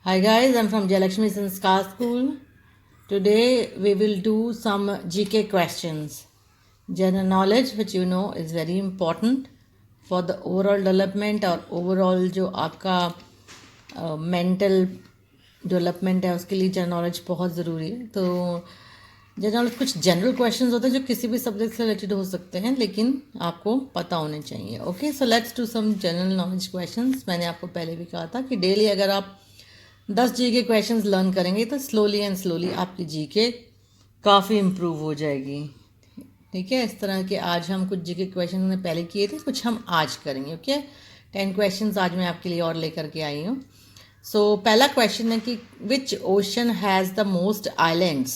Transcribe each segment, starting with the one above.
Hi guys, I'm from Jayalakshmi Sanskar School. Today we will do some GK questions. General knowledge, which you know is very important for the overall development और overall जो आपका mental development है उसके लिए general knowledge बहुत ज़रूरी है. तो जनरल नॉलेज कुछ जनरल क्वेश्चंस होते हैं जो किसी भी सब्जेक्ट से रिलेटेड हो सकते हैं, लेकिन आपको पता होने चाहिए. Okay, so let's do some general knowledge questions. मैंने आपको पहले भी कहा था कि डेली अगर आप 10 जीके क्वेश्चंस लर्न करेंगे तो स्लोली एंड स्लोली आपकी जीके काफ़ी इम्प्रूव हो जाएगी. ठीक है, इस तरह के आज हम कुछ जीके क्वेश्चन हमने पहले किए थे, कुछ हम आज करेंगे. ओके, 10 क्वेश्चंस आज मैं आपके लिए और लेकर के आई हूँ. सो पहला क्वेश्चन है कि which ocean has the most islands.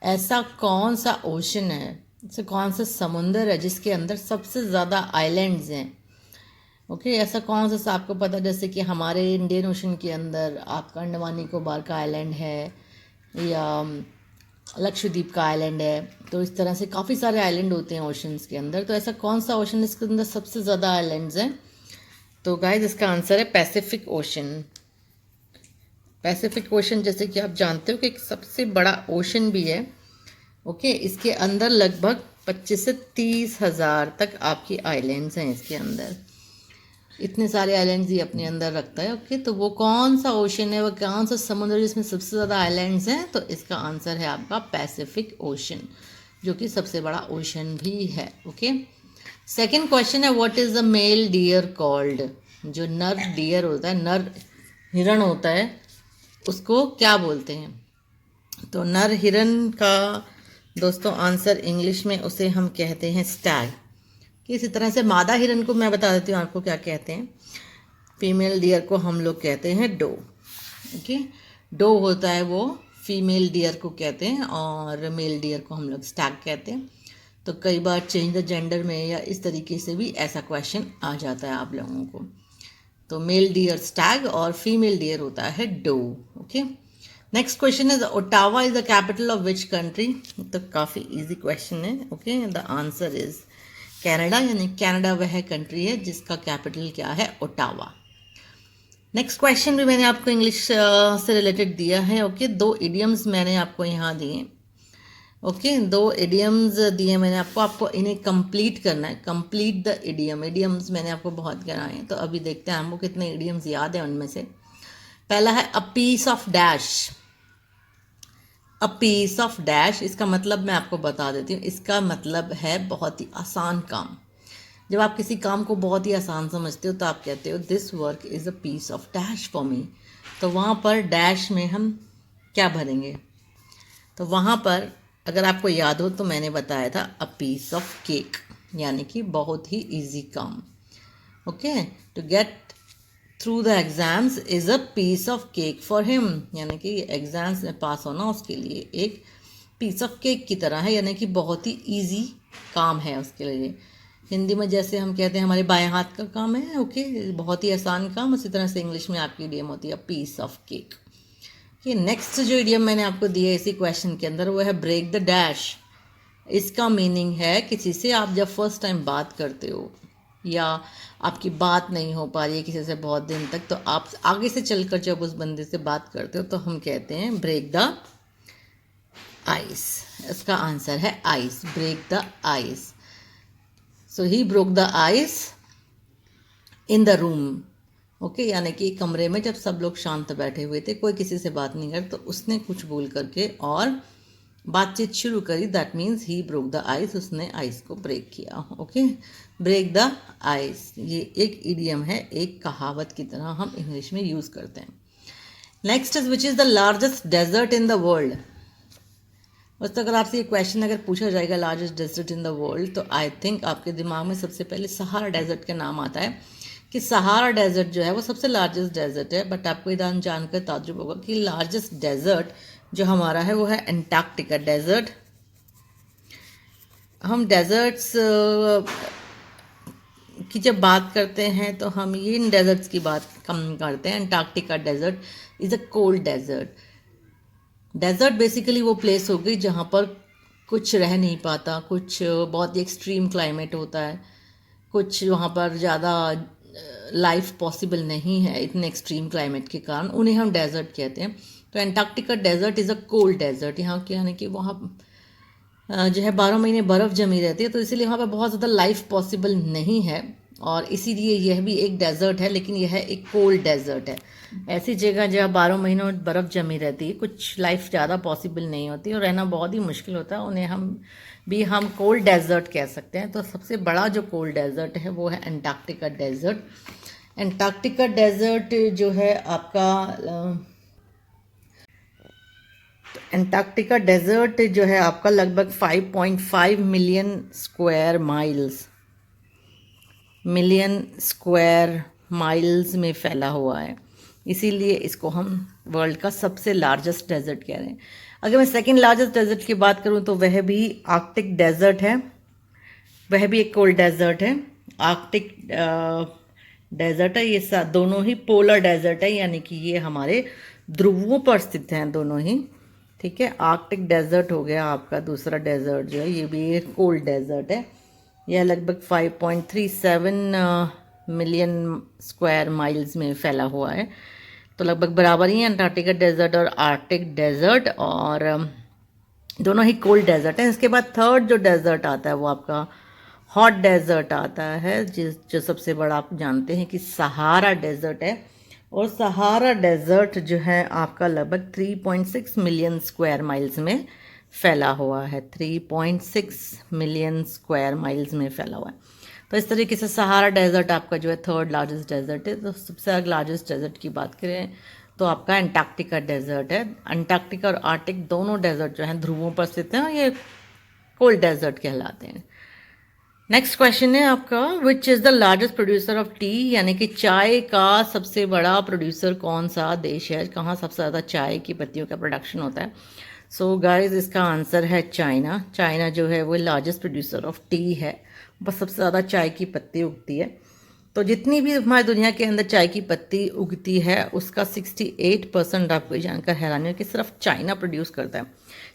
ऐसा कौन सा ओशन है, ऐसा कौन सा समुंदर है जिसके अंदर सबसे ज़्यादा आइलैंड्स हैं. ओके, ऐसा कौन सा आपको पता, जैसे कि हमारे इंडियन ओशन के अंदर आपका अंडमान निकोबार का आइलैंड है या लक्षद्वीप का आइलैंड है. तो इस तरह से काफ़ी सारे आइलैंड होते हैं ओशंस के अंदर. तो ऐसा कौन सा ओशन इसके अंदर सबसे ज़्यादा आइलैंड्स हैं. तो गाइस इसका आंसर है पैसिफिक ओशन. पैसिफिक ओशन जैसे कि आप जानते हो कि एक सबसे बड़ा ओशन भी है. ओके, इसके अंदर लगभग 25 से 30 हज़ार तक आपकी आइलैंड्स हैं. इसके अंदर इतने सारे आइलैंड्स ये अपने अंदर रखता है. ओके, तो वो कौन सा ओशन है, वो कौन सा समुद्र जिसमें सबसे ज़्यादा आइलैंड्स हैं. तो इसका आंसर है आपका पैसिफिक ओशन, जो कि सबसे बड़ा ओशन भी है. ओके, सेकेंड क्वेश्चन है what is the mail dear called. जो नर डियर होता है, नर हिरण होता है, उसको क्या बोलते हैं. तो नर हिरण का दोस्तों आंसर इंग्लिश में उसे हम कहते हैं स्टैग. इसी तरह से मादा हिरन को मैं बता देती हूँ आपको क्या कहते हैं. फीमेल डियर को हम लोग कहते हैं डो. ओके, डो होता है वो फीमेल डियर को कहते हैं और मेल डियर को हम लोग स्टैग कहते हैं. तो कई बार चेंज द जेंडर में या इस तरीके से भी ऐसा क्वेश्चन आ जाता है आप लोगों को. तो मेल डियर स्टैग और फीमेल डियर होता है doe. Okay, next question is Ottawa is the capital of which country. तो काफ़ी इजी क्वेश्चन है. Okay, the answer is Canada. यानी कनाडा वह कंट्री है जिसका कैपिटल क्या है, ओटावा. नेक्स्ट क्वेश्चन भी मैंने आपको इंग्लिश से रिलेटेड दिया है. ओके, दो इडियम्स मैंने आपको यहाँ दिए. ओके, दो इडियम्स दिए मैंने आपको इन्हें कंप्लीट करना है. Complete the idiom. इडियम्स मैंने आपको बहुत कराए हैं, तो अभी देखते हैं हमको कितने इडियम्स याद हैं उनमें से. पहला है a piece of dash. A piece of dash, इसका मतलब मैं आपको बता देती हूँ. इसका मतलब है बहुत ही आसान काम. जब आप किसी काम को बहुत ही आसान समझते हो तो आप कहते हो this work is a piece of dash for me. तो वहाँ पर डैश में हम क्या भरेंगे. तो वहाँ पर अगर आपको याद हो तो मैंने बताया था अ पीस ऑफ केक, यानी कि बहुत ही इजी काम. Okay, to get through the exams is a piece of cake for him. यानी कि एग्ज़ाम्स में पास होना उसके लिए एक पीस ऑफ केक की तरह है, यानी कि बहुत ही इजी काम है उसके लिए. हिंदी में जैसे हम कहते हैं हमारे बाएं हाथ का काम है. ओके, बहुत ही आसान काम. उसी तरह से इंग्लिश में आपकी इडियम होती है पीस ऑफ केक. ये नेक्स्ट जो इडियम मैंने आपको दी है इसी क्वेश्चन के अंदर, वो है ब्रेक द डैश. इसका मीनिंग है किसी से आप जब फर्स्ट टाइम बात करते हो या आपकी बात नहीं हो पा रही है किसी से बहुत दिन तक, तो आप आगे से चलकर जब उस बंदे से बात करते हो तो हम कहते हैं ब्रेक द आइस. इसका आंसर है ice. Break the ice. So he broke the ice in the room. Okay, यानी कि कमरे में जब सब लोग शांत बैठे हुए थे, कोई किसी से बात नहीं कर, तो उसने कुछ बोल करके और बातचीत शुरू करी. That means he broke the ice. उसने आइस को ब्रेक किया. ओके, ब्रेक द आइस ये एक इडियम है, एक कहावत की तरह हम इंग्लिश में यूज़ करते हैं. Next is which is the largest desert in the world. बस अगर आपसे ये क्वेश्चन अगर पूछा जाएगा largest desert in the world, तो आई थिंक आपके दिमाग में सबसे पहले सहारा डेजर्ट का नाम आता है कि सहारा डेजर्ट जो है वो सबसे लार्जेस्ट डेजर्ट है. बट आपको इधर जानकर ताज्जुब होगा कि लार्जेस्ट डेजर्ट जो हमारा है वो है एंटार्क्टिका डेजर्ट. हम डेजर्ट्स की जब बात करते हैं तो हम ये इन डेजर्ट्स की बात कम करते हैं. Antarctica desert is a cold desert. Desert basically वो प्लेस हो गई जहाँ पर कुछ रह नहीं पाता, कुछ बहुत ही एक्सट्रीम क्लाइमेट होता है, कुछ वहाँ पर ज़्यादा लाइफ पॉसिबल नहीं है इतने एक्सट्रीम क्लाइमेट के कारण, उन्हें हम डेजर्ट कहते हैं। तो Antarctica desert is a cold desert. यहाँ के यानी कि वहाँ जो है 12 महीने बर्फ़ जमी रहती है, तो इसीलिए वहाँ पर बहुत ज़्यादा लाइफ पॉसिबल नहीं है, और इसीलिए यह भी एक डेजर्ट है, लेकिन यह एक कोल्ड डेजर्ट है। ऐसी जगह जहाँ 12 महीनों बर्फ़ जमी रहती है, कुछ लाइफ ज़्यादा पॉसिबल नहीं होती और रहना बहुत ही मुश्किल होता है, उन्हें हम कोल्ड डेजर्ट कह सकते हैं। तो सबसे बड़ा जो कोल्ड डेजर्ट है वो है एंटार्क्टिका डेजर्ट। एंटार्क्टिका डेजर्ट जो है आपका एंटार्क्टिका डेजर्ट जो है आपका लगभग 5.5 मिलियन स्क्वायर माइल्स में फैला हुआ है, इसीलिए इसको हम वर्ल्ड का सबसे लार्जेस्ट डेजर्ट कह रहे हैं। अगर मैं सेकंड लार्जेस्ट डेजर्ट की बात करूं तो वह भी आर्कटिक डेजर्ट है, वह भी एक कोल्ड डेजर्ट है। आर्कटिक डेजर्ट है, ये दोनों ही पोलर डेजर्ट है, यानी कि ये हमारे ध्रुवों पर स्थित हैं दोनों ही। ठीक है, आर्कटिक डेजर्ट हो गया आपका दूसरा डेजर्ट जो है, ये भी एक कोल्ड डेजर्ट है। यह लगभग 5.37 मिलियन स्क्वायर माइल्स में फैला हुआ है, तो लगभग बराबर ही है अंटार्कटिका डेजर्ट और आर्कटिक डेजर्ट, और दोनों ही कोल्ड डेजर्ट हैं। इसके बाद थर्ड जो डेजर्ट आता है वो आपका हॉट डेजर्ट आता है, जो सबसे बड़ा आप जानते हैं कि सहारा डेजर्ट है। और सहारा डेजर्ट जो है आपका लगभग 3.6 मिलियन स्क्वायर माइल्स में फैला हुआ है, 3.6 मिलियन स्क्वायर माइल्स में फैला हुआ है। तो इस तरीके से सहारा डेजर्ट आपका जो है थर्ड लार्जेस्ट डेजर्ट है। तो सबसे लार्जेस्ट डेजर्ट की बात करें तो आपका एंटार्क्टिका डेजर्ट है। अंटार्कटिका और आर्टिक दोनों डेजर्ट जो हैं ध्रुवों पर स्थित हैं और ये कोल्ड डेजर्ट कहलाते हैं। नेक्स्ट क्वेश्चन है आपका, विच is the largest producer of T, यानी कि चाय का सबसे बड़ा प्रोड्यूसर कौन सा देश है, कहाँ सबसे ज़्यादा चाय की पत्तियों का प्रोडक्शन होता है। सो गाइस इसका आंसर है चाइना। चाइना जो है वो लार्जेस्ट प्रोड्यूसर ऑफ टी है, बस सबसे ज़्यादा चाय की पत्ती उगती है। तो जितनी भी हमारी दुनिया के अंदर चाय की पत्ती उगती है उसका 68% आपको जानकर हैरानी हो कि सिर्फ चाइना प्रोड्यूस करता है।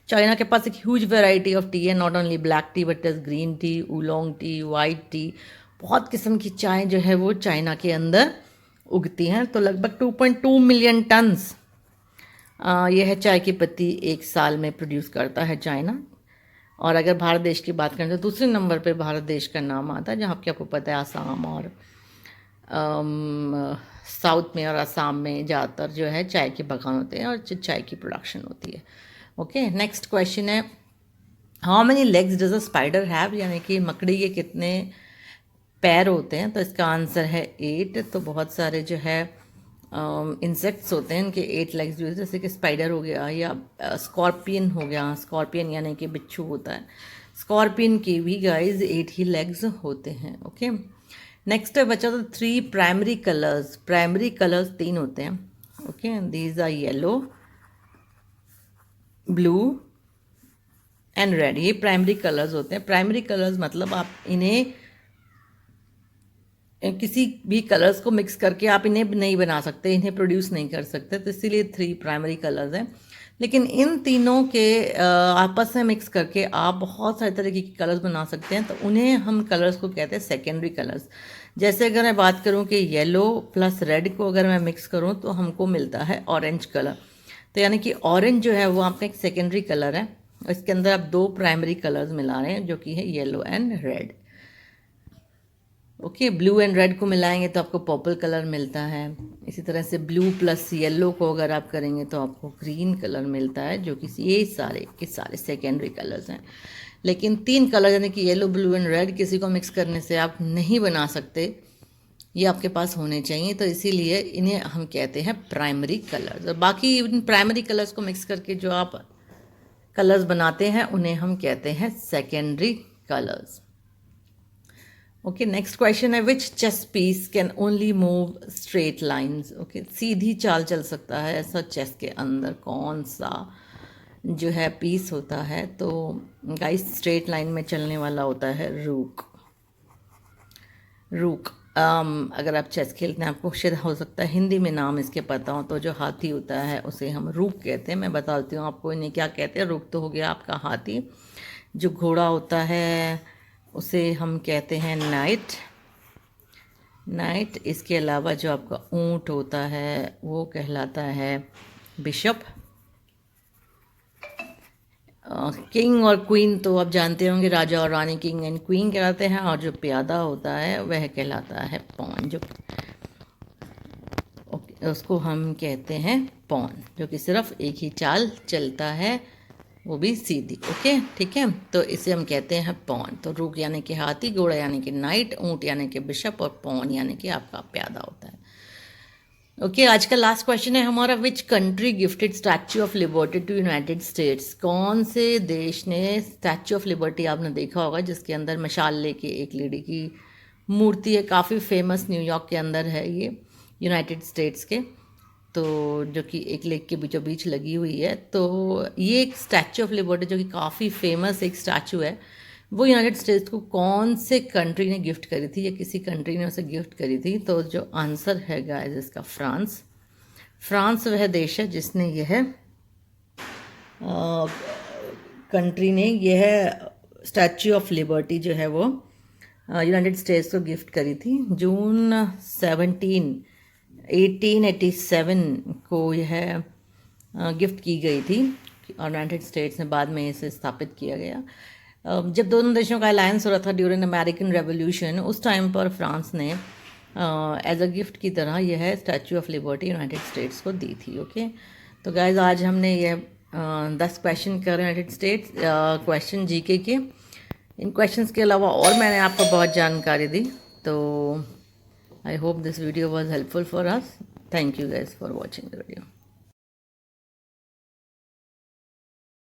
चाइना के पास एक ह्यूज वैरायटी ऑफ टी है, not only black T but is green tea, oolong tea, white T, बहुत किस्म की चाय जो है वो चाइना के अंदर उगती हैं। तो लगभग 2.2 मिलियन टन्स यह है चाय की पत्ती एक साल में प्रोड्यूस करता है चाइना। और अगर भारत देश की बात करें तो दूसरे नंबर पे भारत देश का नाम आता है, जहाँ की आपको पता है आसाम और साउथ में और असम में ज़्यादातर जो है चाय के बागान होते हैं और चाय की प्रोडक्शन होती है। ओके, नेक्स्ट क्वेश्चन है, how many legs does a spider have, यानी कि मकड़ी के कितने पैर होते हैं। तो इसका आंसर है 8। तो बहुत सारे जो है इंसेक्ट्स होते हैं इनके 8 लेग्स जो है, जैसे कि स्पाइडर हो गया या स्कॉर्पियन हो गया, स्कॉर्पियन यानी कि बिच्छू होता है, स्कॉर्पियन के भी गाइज 8 ही लेग्स होते हैं। ओके, नेक्स्ट बचा तो 3 प्राइमरी कलर्स। प्राइमरी कलर्स 3 होते हैं। Okay, these are yellow, blue and red, ये प्राइमरी कलर्स होते हैं। प्राइमरी कलर्स मतलब आप इन्हें किसी भी कलर्स को मिक्स करके आप इन्हें नहीं बना सकते, इन्हें प्रोड्यूस नहीं कर सकते, तो इसीलिए 3 प्राइमरी कलर्स हैं। लेकिन इन तीनों के आपस में मिक्स करके आप बहुत सारे तरीके के कलर्स बना सकते हैं, तो उन्हें हम कलर्स को कहते हैं सेकेंडरी कलर्स। जैसे अगर मैं बात करूं कि येलो प्लस रेड को अगर मैं मिक्स करूं तो हमको मिलता है ऑरेंज कलर। तो यानी कि ऑरेंज जो है वो आपका एक सेकेंडरी कलर है, इसके अंदर आप 2 प्राइमरी कलर्स मिला रहे हैं जो कि है yellow and red. Okay, blue and red को मिलाएंगे तो आपको पर्पल कलर मिलता है। इसी तरह से ब्लू प्लस येलो को अगर आप करेंगे तो आपको ग्रीन कलर मिलता है, जो कि ये सारे के सारे सेकेंडरी कलर्स हैं। लेकिन 3 कलर यानी कि येलो, ब्लू एंड रेड किसी को मिक्स करने से आप नहीं बना सकते, ये आपके पास होने चाहिए, तो इसीलिए इन्हें हम कहते हैं प्राइमरी कलर्स। और बाकी इन प्राइमरी कलर्स को मिक्स करके जो आप कलर्स बनाते हैं उन्हें हम कहते हैं secondary colours. Okay, next question है, which chess piece can only move straight lines. Okay, सीधी चाल चल सकता है, ऐसा चेस के अंदर कौन सा जो है पीस होता है। तो गाइस स्ट्रेट लाइन में चलने वाला होता है रूक। रूक अगर आप चेस खेलते हैं, आपको शायद हो सकता है हिंदी में नाम इसके पता हो, तो जो हाथी होता है उसे हम रूक कहते हैं। मैं बताती हूँ आपको इन्हें क्या कहते हैं। रूक तो हो गया आपका हाथी, जो घोड़ा होता है उसे हम कहते हैं नाइट, नाइट। इसके अलावा जो आपका ऊंट होता है वो कहलाता है बिशप। किंग और क्वीन तो आप जानते होंगे, राजा और रानी किंग एंड क्वीन कहलाते हैं, और जो प्यादा होता है वह कहलाता है पॉन, जो उसको हम कहते हैं पॉन, जो कि सिर्फ एक ही चाल चलता है, वो भी सीधी। ओके, ठीक है, तो इसे हम कहते हैं पॉन। तो रूक यानी कि हाथी, घोड़ा यानी कि नाइट, ऊंट यानी कि बिशप, और पॉन यानी कि आपका प्यादा होता है। ओके, आज का लास्ट क्वेश्चन है हमारा, which country gifted Statue of Liberty to United States? कौन से देश ने स्टैच्यू ऑफ लिबर्टी, आपने देखा होगा, जिसके अंदर मशाल लेके एक लेडी की मूर्ति है, काफ़ी फेमस, न्यूयॉर्क के अंदर है ये, यूनाइटेड स्टेट्स के, तो जो कि एक लेक के बीचों बीच लगी हुई है। तो ये एक स्टैच्यू ऑफ लिबर्टी जो कि काफ़ी फेमस एक स्टैच्यू है, वो यूनाइटेड स्टेट्स को कौन से कंट्री ने गिफ्ट करी थी, या किसी कंट्री ने उसे गिफ्ट करी थी? तो जो आंसर है गाइस इसका फ्रांस। फ्रांस वह देश है जिसने यह कंट्री ने यह स्टैच्यू ऑफ लिबर्टी जो है वो यूनाइटेड स्टेट्स को गिफ्ट करी थी। जून 1887 को यह गिफ्ट की गई थी, और यूनाइटेड स्टेट्स ने बाद में इसे स्थापित किया गया। जब दोनों देशों का अलायंस हो रहा था ड्यूरिंग अमेरिकन रेवोल्यूशन, उस टाइम पर फ्रांस ने एज अ गिफ्ट की तरह यह statue of liberty United states को दी थी। ओके, तो गाइज आज हमने यह 10 क्वेश्चन कर यूनाइटेड स्टेट्स क्वेश्चन जीके के। इन क्वेश्चंस के अलावा और मैंने आपको बहुत जानकारी दी, तो I hope this video was helpful for us. Thank you guys for watching the video.